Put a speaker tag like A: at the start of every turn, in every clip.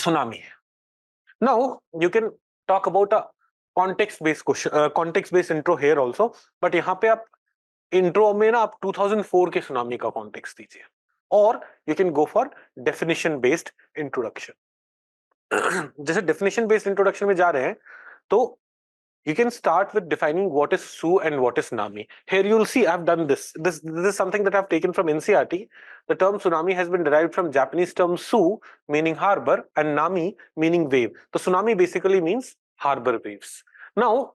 A: tsunami. Now you can talk about a context-based question, context-based intro here also. But यहाँ पे आप intro में ना आप 2004 के tsunami का context दीजिए, or you can go for definition-based introduction. जैसे definition-based introduction में जा रहे हैं, तो you can start with defining what is Su and what is Nami. Here you'll see I've done this. This is something that I've taken from NCERT. The term tsunami has been derived from Japanese term Su, meaning harbor, and Nami, meaning wave. So tsunami basically means harbor waves. Now,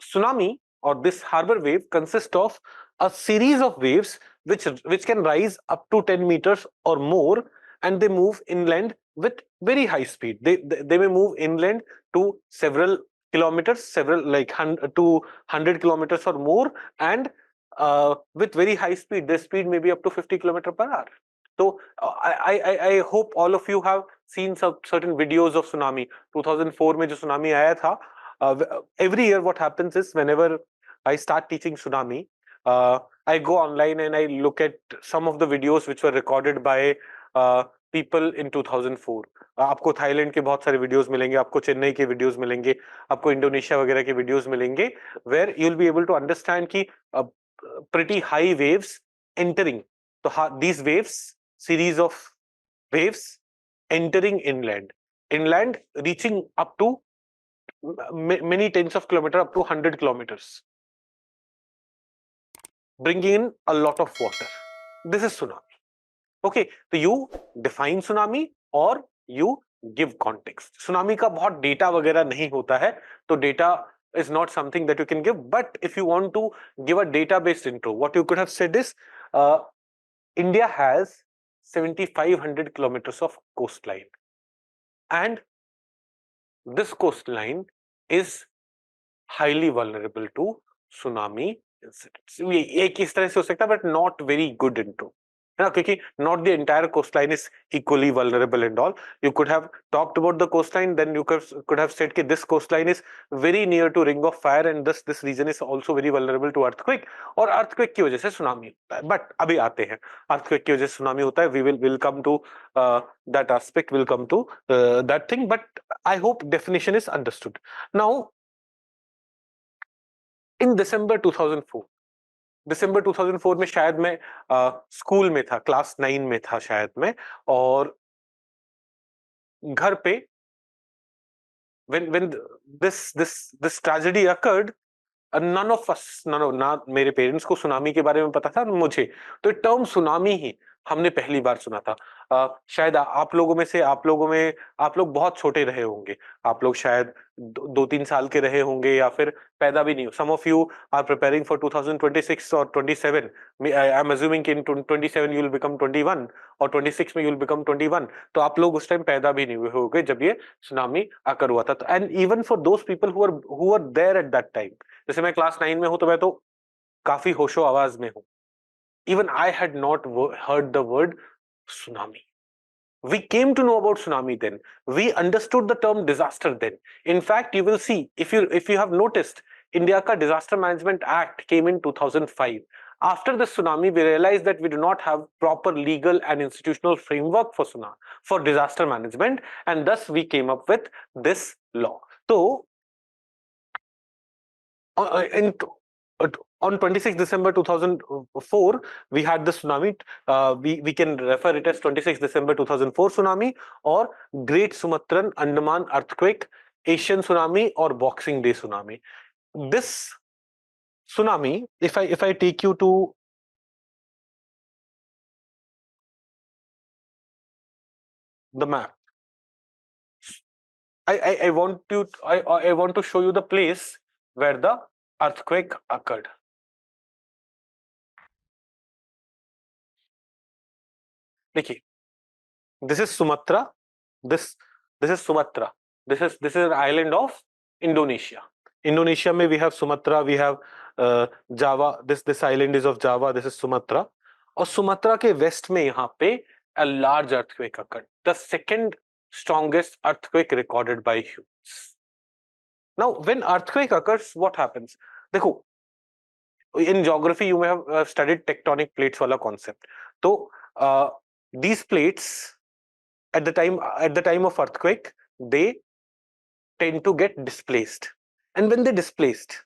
A: tsunami or this harbor wave consists of a series of waves which can rise up to 10 meters or more, and they move inland with very high speed. They may move inland to several kilometers, several like 100 kilometers or more, and with very high speed. Their speed may be up to 50 kilometers per hour. So I hope all of you have seen some certain videos of tsunami. 2004 में जो tsunami आया था, every year what happens is whenever I start teaching tsunami, I go online and I look at some of the videos which were recorded by people in 2004. आपको Thailand के बहुत सारे videos मिलेंगे, आपको चेन्नई के वीडियोस मिलेंगे, आपको इंडोनेशिया वगैरह के वीडियोस मिलेंगे, where you'll be able to understand कि pretty high waves entering. So these waves, series of waves entering inland reaching up to many tens of kilometers, up to 100 kilometers, bringing in a lot of water. This is tsunami. Okay, so you define tsunami or you give context. Tsunami का बहुत data वगैरह नहीं होता है, तो data is not something that you can give. But if you want to give a data-based intro, what you could have said is, India has 7,500 kilometers of coastline, and this coastline is highly vulnerable to tsunami incidents. एक इस तरह से हो सकता है, but not very good intro. क्योंकि not the entire coastline is equally vulnerable and all. You could have talked about the coastline, then you could have said that this coastline is very near to ring of fire and thus this region is also very vulnerable to earthquake, और earthquake की वजह से tsunami होता है. But अभी आते हैं, earthquake की वजह से tsunami होता है. We'll come to that aspect, we'll come to that thing, but I hope definition is understood. Now, in December 2004 में शायद मैं स्कूल में था, क्लास 9 में था शायद मैं, और घर पे when this tragedy occurred, none of us, ना मेरे पेरेंट्स को सुनामी के बारे में पता था, मुझे तो टर्म सुनामी ही हमने पहली बार सुना था. शायद आप लोग बहुत छोटे रहे होंगे, आप लोग शायद 2-3 साल के रहे होंगे या फिर पैदा भी नहीं हो. Some of you are preparing for 2026 or 27. I am assuming in 27 you will become 21 or 26 में you will become 21. तो आप लोग उस टाइम पैदा भी नहीं हुए होंगे जब ये सुनामी आकर हुआ था. And even for those people who were there at that time, जैसे मैं क्लास 9 में हूं तो मैं तो काफी होशो आवाज में हूं. Even I had not heard the word tsunami. We came to know about tsunami then. We understood the term disaster then. In fact, you will see, if you have noticed, India ka Disaster Management Act came in 2005. After the tsunami, we realized that we do not have proper legal and institutional framework for disaster management, and thus we came up with this law. So, on 26 December 2004, we had the tsunami. We can refer it as 26 December 2004 tsunami or Great Sumatran Andaman Earthquake, Asian tsunami, or Boxing Day tsunami. This tsunami, if I take you to the map, I want to show you the place where the earthquake occurred. देखिए, this is Sumatra. This is Sumatra. This is an island of Indonesia. Indonesia में we have Sumatra, we have Java. This island is of Java. This is Sumatra. और Sumatra के west में यहाँ पे a large earthquake occurred. The second strongest earthquake recorded by humans. Now, when earthquake occurs, what happens? देखो, in geography you may have studied tectonic plates वाला concept. तो these plates at the time of earthquake, they tend to get displaced, and when they displaced,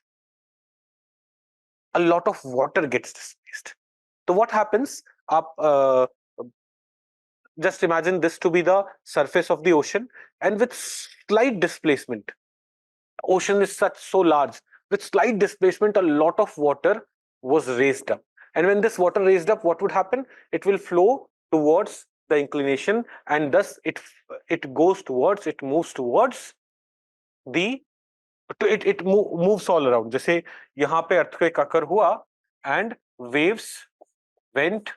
A: a lot of water gets displaced. So what happens? Up, just imagine this to be the surface of the ocean, and with slight displacement, ocean is such so large. With slight displacement, a lot of water was raised up, and when this water raised up, what would happen? It will flow towards the inclination, and thus it goes towards, it moves towards the it moves all around. जैसे यहाँ पे earthquake occur हुआ and waves went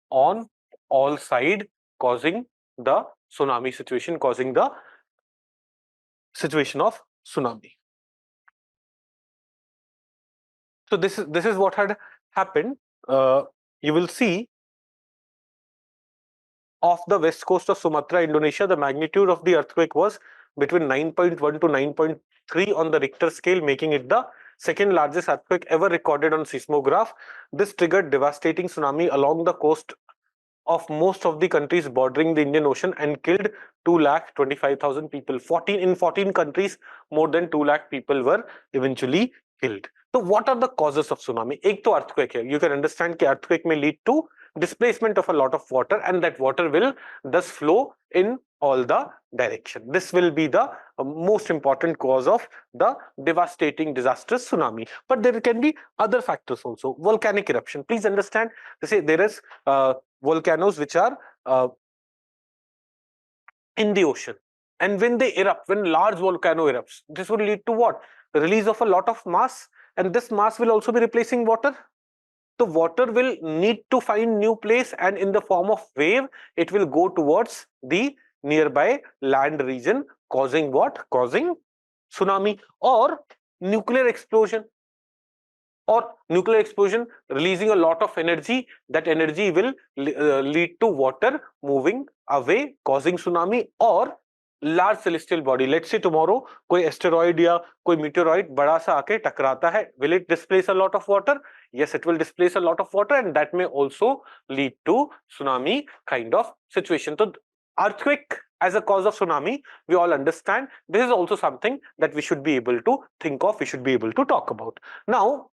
A: on all side, causing the tsunami situation, causing the situation of tsunami. So this is what had happened. You will see off the west coast of Sumatra, Indonesia, the magnitude of the earthquake was between 9.1 to 9.3 on the Richter scale, making it the second largest earthquake ever recorded on seismograph. This triggered devastating tsunami along the coast of most of the countries bordering the Indian Ocean and killed 2,25,000 people. 14 countries, more than 2 lakh people were eventually killed. So what are the causes of tsunami? एक तो earthquake है. You can understand कि earthquake may lead to displacement of a lot of water, and that water will thus flow in all the direction. This will be the most important cause of the devastating, disastrous tsunami. But there can be other factors also. Volcanic eruption. Please understand, there is volcanoes which are in the ocean, and when they erupt, when large volcano erupts, this will lead to what? The release of a lot of mass, and this mass will also be replacing water. The water will need to find new place, and in the form of wave, it will go towards the nearby land region, causing what? Causing tsunami. Or nuclear explosion. Releasing a lot of energy. That energy will lead to water moving away, causing tsunami. Or large celestial body. Let's say tomorrow कोई asteroid या कोई meteoroid बड़ा सा आके टकराता है. Will it displace a lot of water? Yes, it will displace a lot of water, and that may also lead to tsunami kind of situation. So earthquake as a cause of tsunami, we all understand. This is also something that we should be able to think of, we should be able to talk about. Now,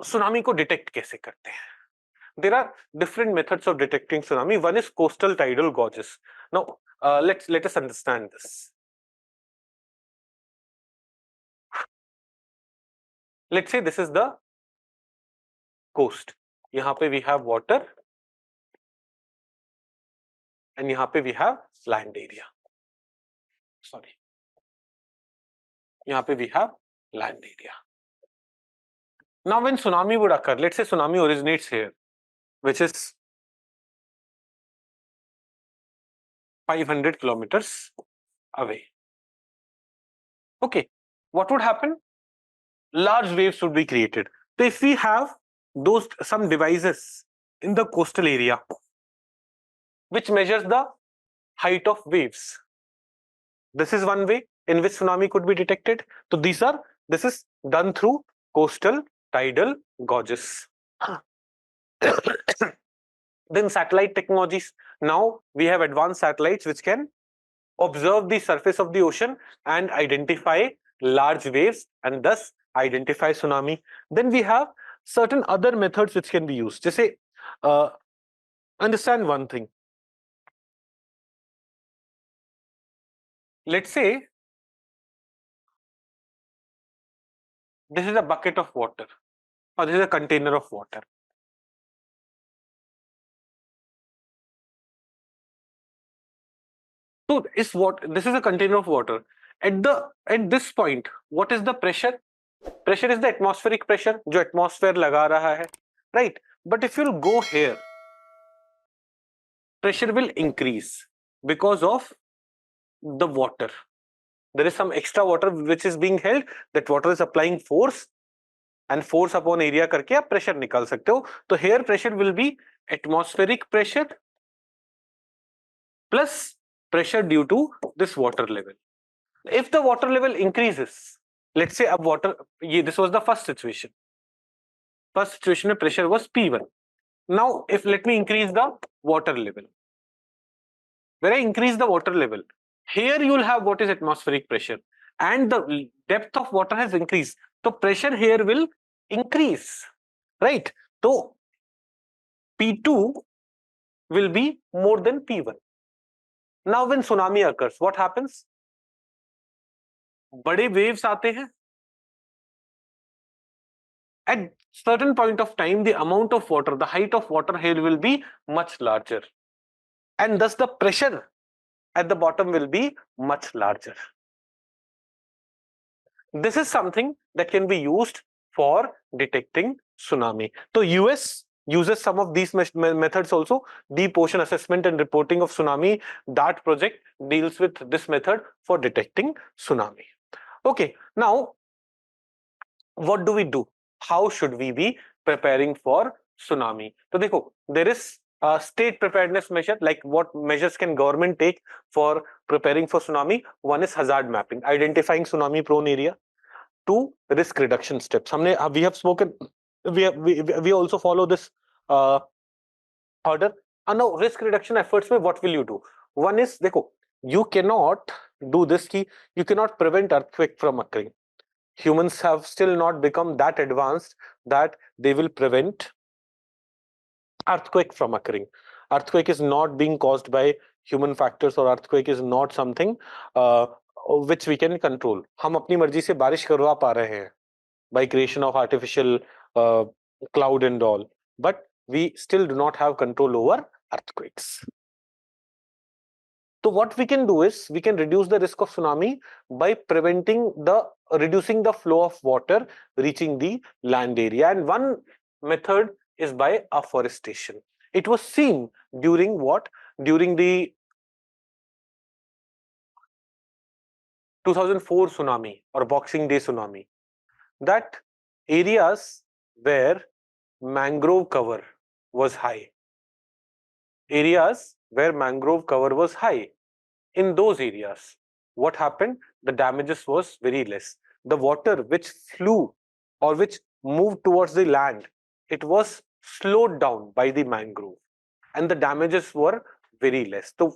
A: tsunami को detect कैसे करते हैं? There are different methods of detecting tsunami. One is coastal tidal gauges. Now, let us understand this. Let's say this is the coast. यहाँ पे we have water, and यहाँ पे we have land area. Sorry. यहाँ पे we have land area. Now, when tsunami would occur, let's say tsunami originates here, which is 500 kilometers away. Okay, what would happen? Large waves would be created. So if we have some devices in the coastal area which measures the height of waves, this is one way in which tsunami could be detected. So this is done through coastal tidal gauges. Then satellite technologies. Now we have advanced satellites which can observe the surface of the ocean and identify large waves, and thus identify tsunami. Then we have certain other methods which can be used. Just say, understand one thing. Let's say this is a bucket of water, or this is a container of water. So this is a container of water. At this point, what is the pressure? Pressure is the atmospheric pressure, जो atmosphere लगा रहा है, right? But if you'll go here, pressure will increase because of the water. There is some extra water which is being held. That water is applying force, and force upon area करके आप pressure निकाल सकते हो. तो here pressure will be atmospheric pressure plus pressure due to this water level. If the water level increases, let's say अब water, this was the first situation. First situation में pressure was P1. Now, if let me increase the water level. Where I increase the water level, here you will have what is atmospheric pressure, and the depth of water has increased. So pressure here will increase, right? So P2 will be more than P1. Now when tsunami occurs, what happens? बड़े waves आते हैं. At certain point of time, the amount of water, the height of water here will be much larger, and thus the pressure at the bottom will be much larger. This is something that can be used for detecting tsunami. So US uses some of these methods also. Deep ocean assessment and reporting of tsunami, that project deals with this method for detecting tsunami. Okay, now what do we do? How should we be preparing for tsunami? So देखो, there is a state preparedness measure, like what measures can government take for preparing for tsunami? One is hazard mapping, identifying tsunami prone area. Two, risk reduction steps. We have spoken, we also follow this order. And now risk reduction efforts में what will you do? One is, देखो, you cannot do this कि you cannot prevent earthquake from occurring. Humans have still not become that advanced that they will prevent earthquake from occurring. Earthquake is not being caused by human factors, or earthquake is not something which we can control. हम अपनी मर्जी से बारिश करवा पा रहे हैं by creation of artificial cloud and all, but we still do not have control over earthquakes. So what we can do is we can reduce the risk of tsunami by reducing the flow of water reaching the land area, and one method is by afforestation. It was seen during the 2004 tsunami or Boxing Day tsunami, that areas where mangrove cover was high, in those areas, what happened? The damages was very less. The water which flew or which moved towards the land, it was slowed down by the mangrove, and the damages were very less. So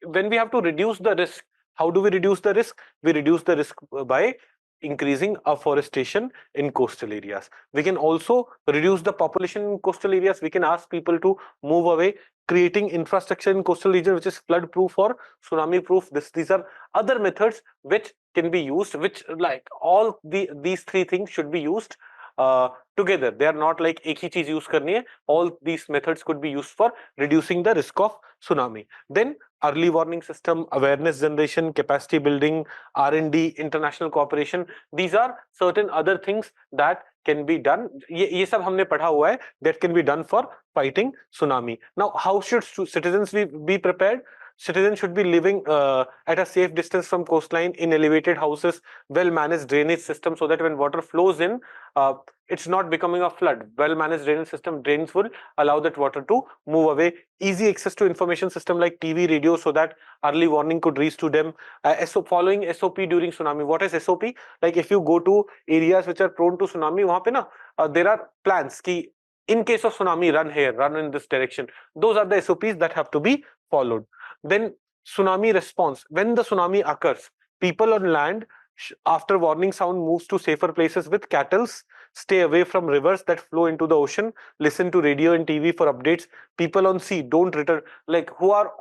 A: when we have to reduce the risk, how do we reduce the risk? We reduce the risk by increasing afforestation in coastal areas. We can also reduce the population in coastal areas. We can ask people to move away, creating infrastructure in coastal region which is flood proof or tsunami proof. These are other methods which can be used, which like all these three things should be used together. They are not like एक ही चीज use करनी है. All these methods could be used for reducing the risk of tsunami. Then early warning system, awareness generation, capacity building, R&D, international cooperation. These are certain other things that can be done. ये सब हमने पढ़ा हुआ है, that can be done for fighting tsunami. Now, how should citizens be prepared? Citizens should be living at a safe distance from coastline, in elevated houses, well-managed drainage system, so that when water flows in, it's not becoming a flood. Well-managed drainage system, drains will allow that water to move away. Easy access to information system like TV, radio, so that early warning could reach to them. Following SOP during tsunami. What is SOP? Like if you go to areas which are prone to tsunami, वहाँ पे ना there are plans कि in case of tsunami, run here, run in this direction. Those are the SOPs that have to be followed. Then tsunami response. When the tsunami occurs, people on land, after warning sound, moves to safer places with cattles, stay away from rivers that flow into the ocean, listen to radio and TV for updates. People on sea, don't return, like who are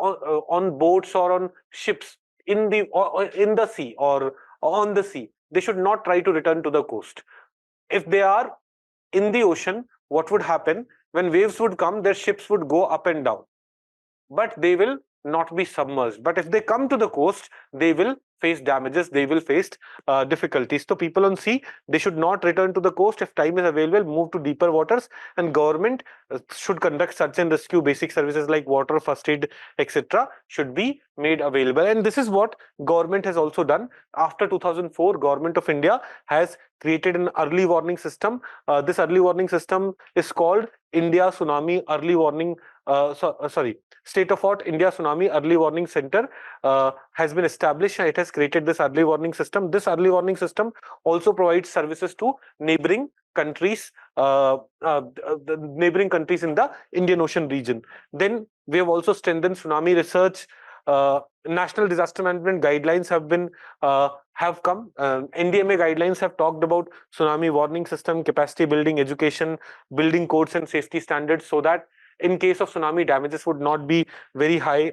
A: on boats or on ships in the sea or on the sea, they should not try to return to the coast. If they are in the ocean, what would happen? When waves would come, their ships would go up and down, but they will not be submerged. But if they come to the coast, they will face damages, they will face difficulties. So people on sea, they should not return to the coast. If time is available, move to deeper waters, and government should conduct search and rescue. Basic services like water, first aid, etc. should be made available. And this is what government has also done. After 2004, Government of India has created an early warning system. This early warning system is called India Tsunami Early Warning State of Art India Tsunami Early Warning Center has been established, and it has created this early warning system. This early warning system also provides services to neighboring countries, the neighboring countries in the Indian Ocean region. Then we have also strengthened tsunami research, national disaster management guidelines have come. NDMA guidelines have talked about tsunami warning system, capacity building, education, building codes and safety standards, so that in case of tsunami, damages would not be very high.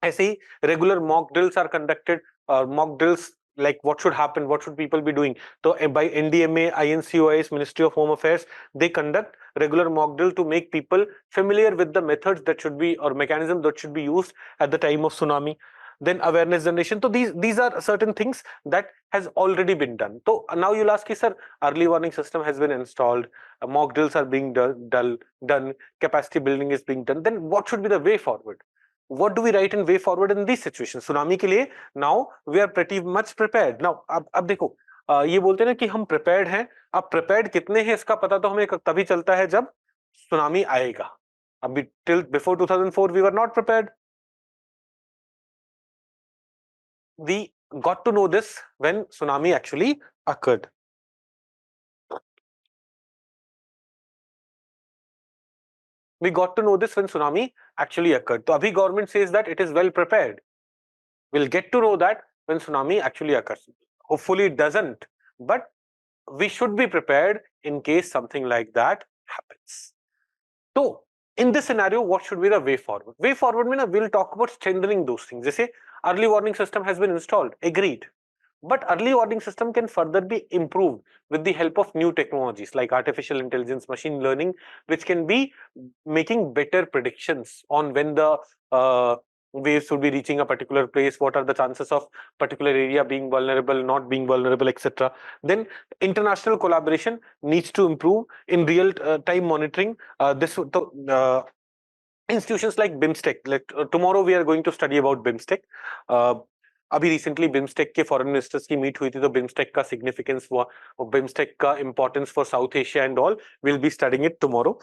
A: ऐसे ही regular mock drills are conducted. Mock drills like what should happen, what should people be doing. So by NDMA, INCOIS, Ministry of Home Affairs, they conduct regular mock drill to make people familiar with the methods that should be or mechanisms that should be used at the time of tsunami. Then awareness generation. So these are certain things that has already been done. So now you'll ask, sir, early warning system has been installed, mock drills are being done, capacity building is being done. Then what should be the way forward? What do we write in way forward in these situations? Tsunami के लिए now we are pretty much prepared. Now अब देखो, ये बोलते हैं ना कि हम prepared हैं. अब prepared कितने हैं इसका पता तो हमें तभी चलता है जब tsunami आएगा. अभी till before 2004 we were not prepared. We got to know this when tsunami actually occurred. We got to know this when tsunami actually occurred. So abhi government says that it is well prepared. We'll get to know that when tsunami actually occurs. Hopefully it doesn't, but we should be prepared in case something like that happens. So in this scenario, what should be the way forward? Way forward means we'll talk about strengthening those things. They say early warning system has been installed, agreed. But early warning system can further be improved with the help of new technologies like artificial intelligence, machine learning, which can be making better predictions on when the waves would be reaching a particular place, what are the chances of particular area being vulnerable, not being vulnerable, etc. Then international collaboration needs to improve in real time monitoring. Institutions like BIMSTEC, like tomorrow we are going to study about BIMSTEC. अभी recently BIMSTEC के foreign ministers की meet हुई थी, तो BIMSTEC का significance हुआ और BIMSTEC का importance for south Asia and all, will be studying it tomorrow.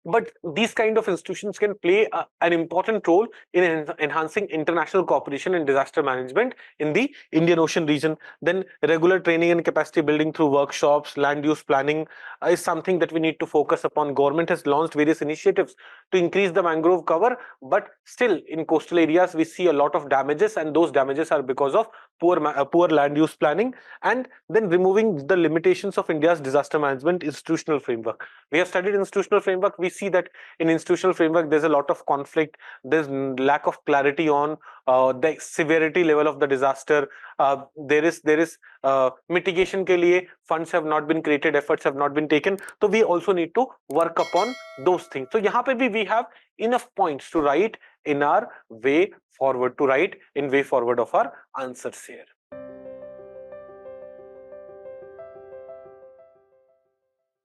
A: But these kind of institutions can play an important role in enhancing international cooperation and disaster management in the Indian Ocean region. Then regular training and capacity building through workshops, land use planning is something that we need to focus upon. Government has launched various initiatives to increase the mangrove cover, but still in coastal areas we see a lot of damages, and those damages are because of poor land use planning. And then removing the limitations of India's disaster management institutional framework. We have studied institutional framework. We see that in institutional framework there's a lot of conflict, there's lack of clarity on the severity level of the disaster. There is mitigation के लिए funds have not been created, efforts have not been taken, so we also need to work upon those things. So यहाँ पे भी we have enough points to write in our way forward, to write in way forward of our answers here.